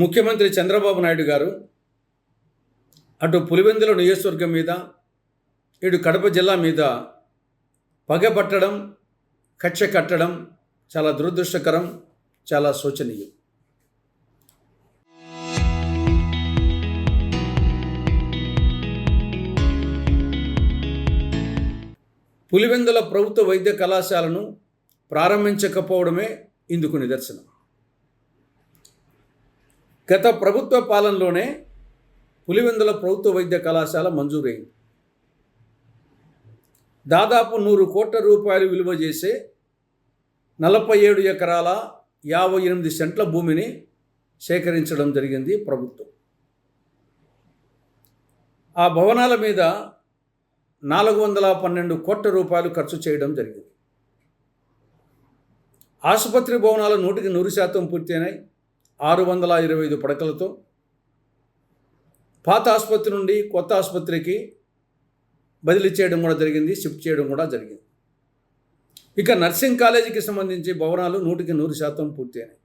ముఖ్యమంత్రి చంద్రబాబు నాయుడు గారు అటు పులివెందుల నియోజకవర్గం మీద ఇటు కడప జిల్లా మీద పగబట్టడం, కక్ష కట్టడం చాలా దురదృష్టకరం, చాలా శోచనీయం. పులివెందుల ప్రభుత్వ వైద్య కళాశాలను ప్రారంభించకపోవడమే ఇందుకు నిదర్శనం. గత ప్రభుత్వ పాలనలోనే పులివెందుల ప్రభుత్వ వైద్య కళాశాల మంజూరైంది. దాదాపు 100 కోట్ల రూపాయలు విలువ చేసే 47 ఎకరాల 58 సెంట్ల భూమిని సేకరించడం జరిగింది ప్రభుత్వం. ఆ భవనాల మీద 412 కోట్ల రూపాయలు ఖర్చు చేయడం జరిగింది. ఆసుపత్రి భవనాలు 100% పూర్తయినాయి, 625 పడకలతో. పాత ఆసుపత్రి నుండి కొత్త ఆసుపత్రికి బదిలీ చేయడం కూడా జరిగింది, షిఫ్ట్ చేయడం కూడా జరిగింది. ఇక నర్సింగ్ కాలేజీకి సంబంధించి భవనాలు 100% పూర్తయినాయి.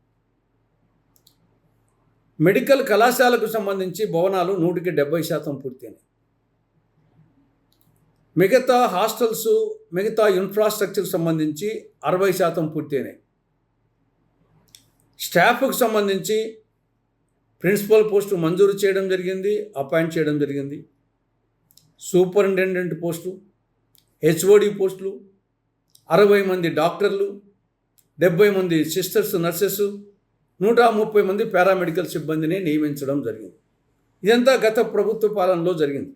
మెడికల్ కళాశాలకు సంబంధించి భవనాలు 170% పూర్తయినాయి. మిగతా హాస్టల్స్, మిగతా ఇన్ఫ్రాస్ట్రక్చర్కి సంబంధించి 60% పూర్తయినాయి. స్టాఫ్కు సంబంధించి ప్రిన్సిపల్ పోస్టు మంజూరు చేయడం జరిగింది, అపాయింట్ చేయడం జరిగింది. సూపరింటెండెంట్ పోస్టు, హెచ్ఓడి పోస్టులు, 60 మంది డాక్టర్లు, 70 మంది సిస్టర్స్, నర్సెస్, 130 మంది పారామెడికల్ సిబ్బందిని నియమించడం జరిగింది. ఇదంతా గత ప్రభుత్వ పాలనలో జరిగింది.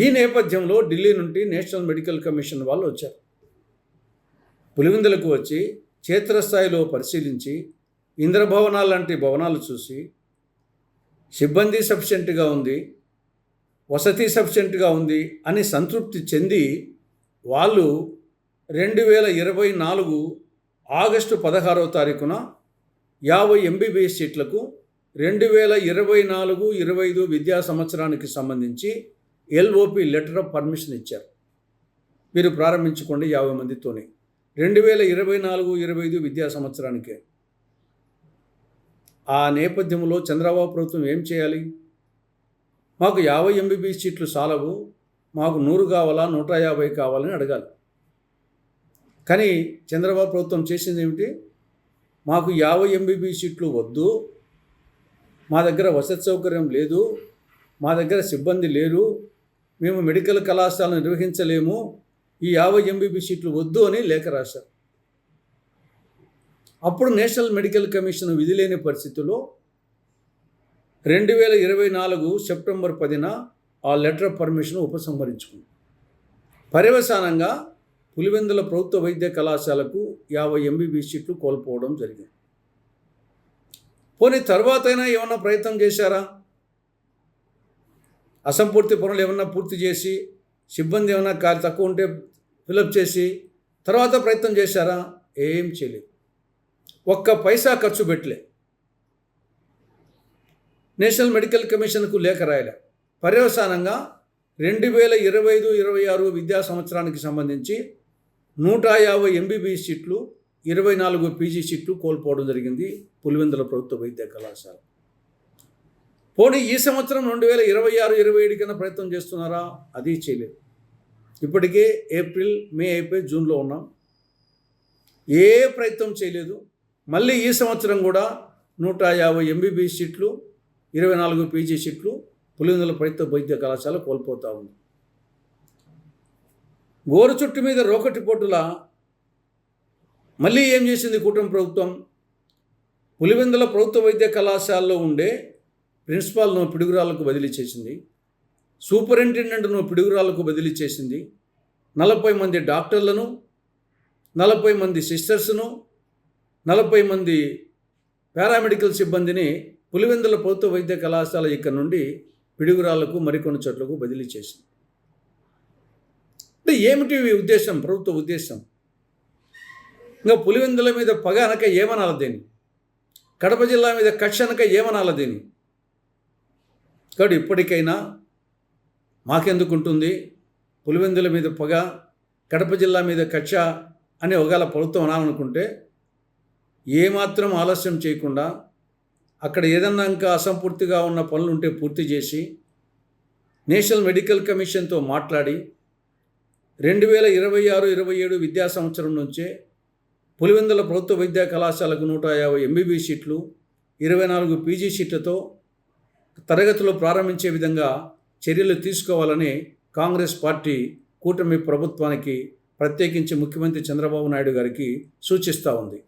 ఈ నేపథ్యంలో ఢిల్లీ నుండి నేషనల్ మెడికల్ కమిషన్ వాళ్ళు వచ్చారు. పులివెందులకు వచ్చి క్షేత్రస్థాయిలో పరిశీలించి ఇంద్రభవనాలు లాంటి భవనాలు చూసి సిబ్బంది సఫిషియెంట్గా ఉంది, వసతి సఫిషియెంట్గా ఉంది అని సంతృప్తి చెంది వాళ్ళు 2024 ఆగస్టు 16వ తారీఖున 50 MBBS సీట్లకు 2024-25 విద్యా సంవత్సరానికి సంబంధించి LOP లెటర్ ఆఫ్ పర్మిషన్ ఇచ్చారు. మీరు ప్రారంభించుకోండి 50 మందితోనే 2024-25 విద్యా సంవత్సరానికే. ఆ నేపథ్యంలో చంద్రబాబు ప్రభుత్వం ఏం చేయాలి? మాకు 50 MBBS సీట్లు చాలవు, మాకు 100 కావాలా, 150 కావాలని అడగాలి. కానీ చంద్రబాబు ప్రభుత్వం చేసింది ఏమిటి? మాకు 50 MBBS సీట్లు వద్దు, మా దగ్గర వసతి సౌకర్యం లేదు, మా దగ్గర సిబ్బంది లేరు, మేము మెడికల్ కళాశాలను నిర్వహించలేము, ఈ 50 MBBS సీట్లు వద్దు అని లేఖ రాశారు. అప్పుడు నేషనల్ మెడికల్ కమిషన్ విధిలేని పరిస్థితుల్లో 2024 సెప్టెంబర్ 10న ఆ లెటర్ ఆఫ్ పర్మిషన్ ఉపసంహరించుకుంది. పర్యవసానంగా పులివెందుల ప్రభుత్వ వైద్య కళాశాలకు 50 MBBS సీట్లు కోల్పోవడం జరిగింది. పోనీ తర్వాతైనా ఏమన్నా ప్రయత్నం చేశారా? అసంపూర్తి పనులు ఏమన్నా పూర్తి చేసి, సిబ్బంది ఏమన్నా తక్కువ ఉంటే ఫిలప్ చేసి తర్వాత ప్రయత్నం చేశారా? ఏం చేయలేదు. ఒక్క పైసా ఖర్చు పెట్టలే. నేషనల్ మెడికల్ కమిషన్కు లేఖ రాయలే. పర్యవసానంగా 2025-26 విద్యా సంవత్సరానికి సంబంధించి 150 MBBS సీట్లు, 24 PG సీట్లు కోల్పోవడం జరిగింది పులివెందుల ప్రభుత్వ వైద్య కళాశాల. పోనీ ఈ సంవత్సరం 2026-27 కింద ప్రయత్నం చేస్తున్నారా? అది చేయలేదు. ఇప్పటికే ఏప్రిల్, మే అయిపోయి జూన్లో ఉన్నాం, ఏ ప్రయత్నం చేయలేదు. మళ్ళీ ఈ సంవత్సరం కూడా 150 MBBS సీట్లు, 24 PG సీట్లు పులివెందుల ప్రభుత్వ వైద్య కళాశాల కోల్పోతూ ఉంది. గోరు చుట్టు మీద రోకటి పోటుల మళ్ళీ ఏం చేసింది కూటమి ప్రభుత్వం? పులివెందుల ప్రభుత్వ వైద్య కళాశాలలో ఉండే ప్రిన్సిపాల్ను పిడుగురాళ్లకు బదిలీ చేసింది, సూపరింటెండెంట్ను పిడుగురాళ్లకు బదిలీ చేసింది, 40 మంది డాక్టర్లను, 40 మంది సిస్టర్స్ను, 40 మంది పారామెడికల్ సిబ్బందిని పులివెందుల ప్రభుత్వ వైద్య కళాశాల ఇక్కడ నుండి పిడుగురాళ్లకు, మరికొన్ని చోట్లకు బదిలీ చేసింది. అంటే ఏమిటి ఉద్దేశం, ప్రభుత్వ ఉద్దేశం? ఇంకా పులివెందుల మీద పగ అనక ఏమనాలి దీన్ని? కడప జిల్లా మీద కక్ష అనక ఏమనాలి దీన్ని? కాబట్టి ఇప్పటికైనా మాకెందుకు ఉంటుంది పులివెందుల మీద పగ, కడప జిల్లా మీద కక్ష అని ఒకవేళ ప్రభుత్వం అనాలనుకుంటే ఏమాత్రం ఆలస్యం చేయకుండా అక్కడ ఏదన్నా ఇంకా అసంపూర్తిగా ఉన్న పనులు ఉంటే పూర్తి చేసి నేషనల్ మెడికల్ కమిషన్తో మాట్లాడి 2026-27 విద్యా సంవత్సరం నుంచే పులివెందుల ప్రభుత్వ విద్యా కళాశాలకు 150 ఎంబీబీఎస్ సీట్లు 24 పీజీ సీట్లతో తరగతులు ప్రారంభించే విధంగా చర్యలు తీసుకోవాలని కాంగ్రెస్ పార్టీ కూటమి ప్రభుత్వానికి ప్రత్యేకించి ముఖ్యమంత్రి చంద్రబాబు నాయుడు గారికి సూచిస్తూ ఉంది.